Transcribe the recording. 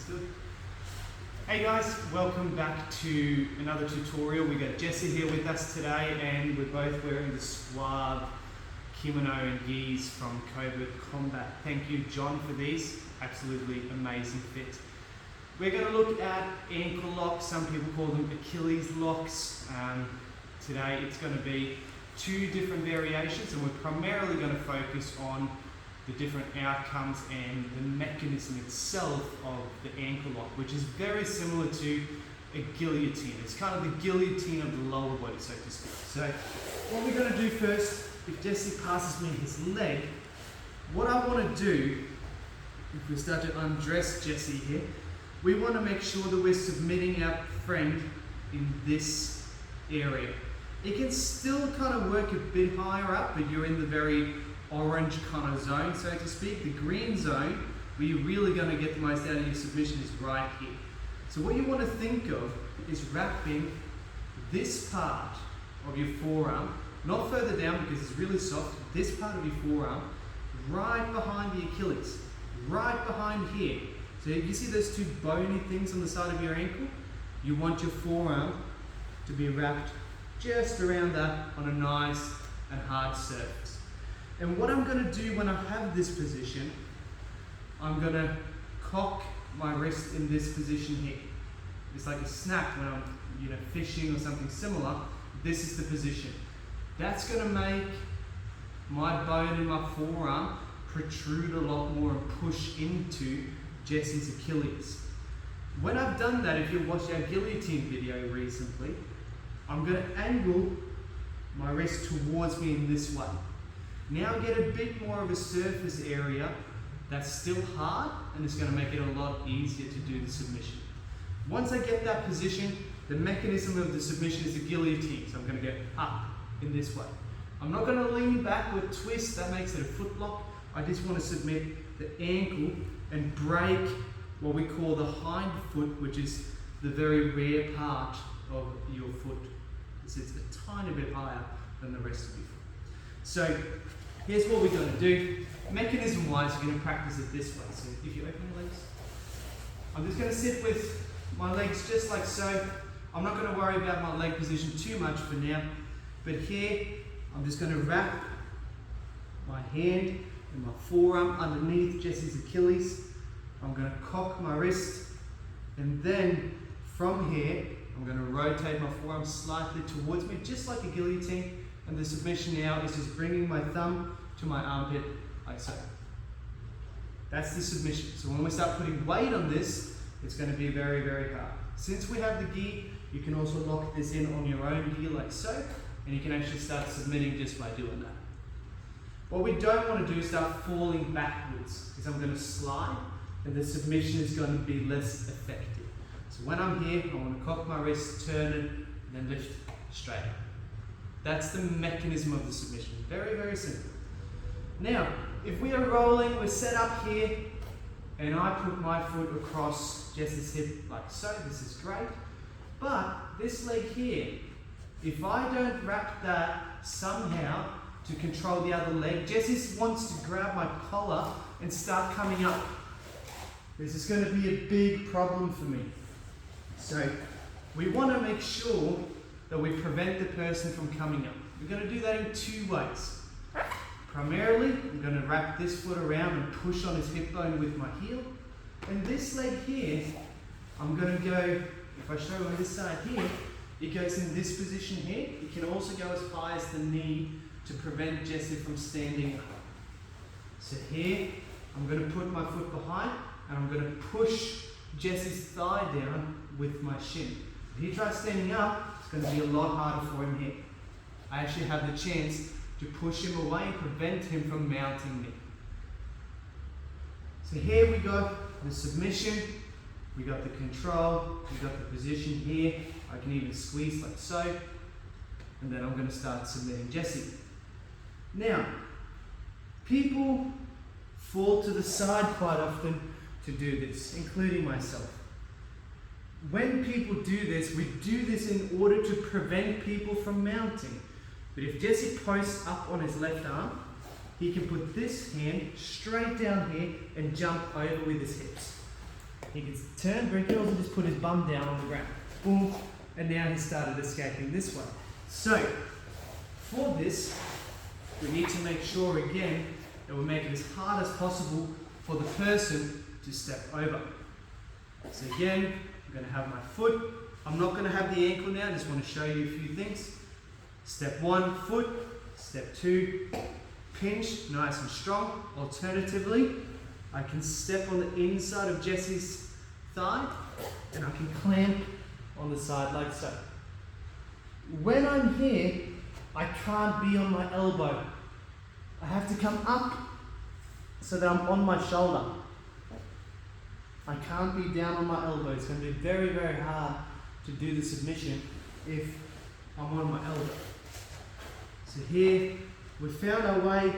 Understood. Hey guys, welcome back to another tutorial. We got Jesse here with us today, and we're both wearing the Suave kimono and gis from Covert Combat. Thank you, John, for these. Absolutely amazing fit. We're going to look at ankle locks. Some people call them Achilles locks. Today it's going to be two different variations, and we're primarily going to focus on the different outcomes and the mechanism itself of the ankle lock, which is very similar to a guillotine. It's kind of the guillotine of the lower body, so to speak. So what we're going to do first, if Jesse passes me his leg, what I want to do, if we start to undress Jesse here, we want to make sure that we're submitting our friend in this area. It can still kind of work a bit higher up, but you're in the very orange kind of zone, so to speak. The green zone, where you're really going to get the most out of your submission, is right here. So what you want to think of is wrapping this part of your forearm, not further down because it's really soft, this part of your forearm, right behind the Achilles, right behind here. So you see those two bony things on the side of your ankle? You want your forearm to be wrapped just around that on a nice and hard surface. And what I'm going to do when I have this position, I'm going to cock my wrist in this position here. It's like a snap when I'm fishing or something similar. This is the position. That's going to make my bone in my forearm protrude a lot more and push into Jesse's Achilles. When I've done that, if you watched our guillotine video recently, I'm going to angle my wrist towards me in this way. Now I get a bit more of a surface area that's still hard, and it's going to make it a lot easier to do the submission. Once I get that position, the mechanism of the submission is a guillotine, so I'm going to go up in this way. I'm not going to lean back or twist, that makes it a foot lock. I just want to submit the ankle and break what we call the hind foot, which is the very rare part of your foot. It sits a tiny bit higher than the rest of your foot. So here's what we're going to do. Mechanism wise, you're going to practice it this way. So if you open your legs, I'm just going to sit with my legs just like so. I'm not going to worry about my leg position too much for now, but here I'm just going to wrap my hand and my forearm underneath Jesse's Achilles. I'm going to cock my wrist, and then from here I'm going to rotate my forearm slightly towards me, just like a guillotine. And the submission now is just bringing my thumb to my armpit, like so. That's the submission. So when we start putting weight on this, it's going to be very, very hard. Since we have the gi, you can also lock this in on your own gi, like so, and you can actually start submitting just by doing that. What we don't want to do is start falling backwards, because I'm going to slide, and the submission is going to be less effective. So when I'm here, I want to cock my wrist, turn it, and then lift straight up. That's the mechanism of the submission. Very, very simple. Now, if we are rolling, we're set up here, and I put my foot across Jess's hip like so, this is great. But this leg here, if I don't wrap that somehow to control the other leg, Jesse wants to grab my collar and start coming up. This is going to be a big problem for me. So we want to make sure that we prevent the person from coming up. We're going to do that in two ways. Primarily, I'm going to wrap this foot around and push on his hip bone with my heel. And this leg here, I'm going to go, if I show on this side here, it goes in this position here. It can also go as high as the knee to prevent Jesse from standing up. So here, I'm going to put my foot behind, and I'm going to push Jesse's thigh down with my shin. If he tries standing up, it's going to be a lot harder for him here. I actually have the chance to push him away and prevent him from mounting me. So here we got the submission, we got the control, we got the position here. I can even squeeze like so, and then I'm going to start submitting Jesse. Now, people fall to the side quite often to do this, including myself. When people do this, we do this in order to prevent people from mounting. But if Jesse posts up on his left arm, he can put this hand straight down here and jump over with his hips. He can turn, but he can also just put his bum down on the ground. Boom, and now he started escaping this way. So, for this, we need to make sure again that we make it as hard as possible for the person to step over. So again, I'm going to have my foot. I'm not going to have the ankle now, I just want to show you a few things. Step 1, foot. Step 2, pinch, nice and strong. Alternatively, I can step on the inside of Jesse's thigh and I can clamp on the side like so. When I'm here, I can't be on my elbow. I have to come up so that I'm on my shoulder. I can't be down on my elbow. It's going to be very, very hard to do the submission if I'm on my elbow. So here, we found our way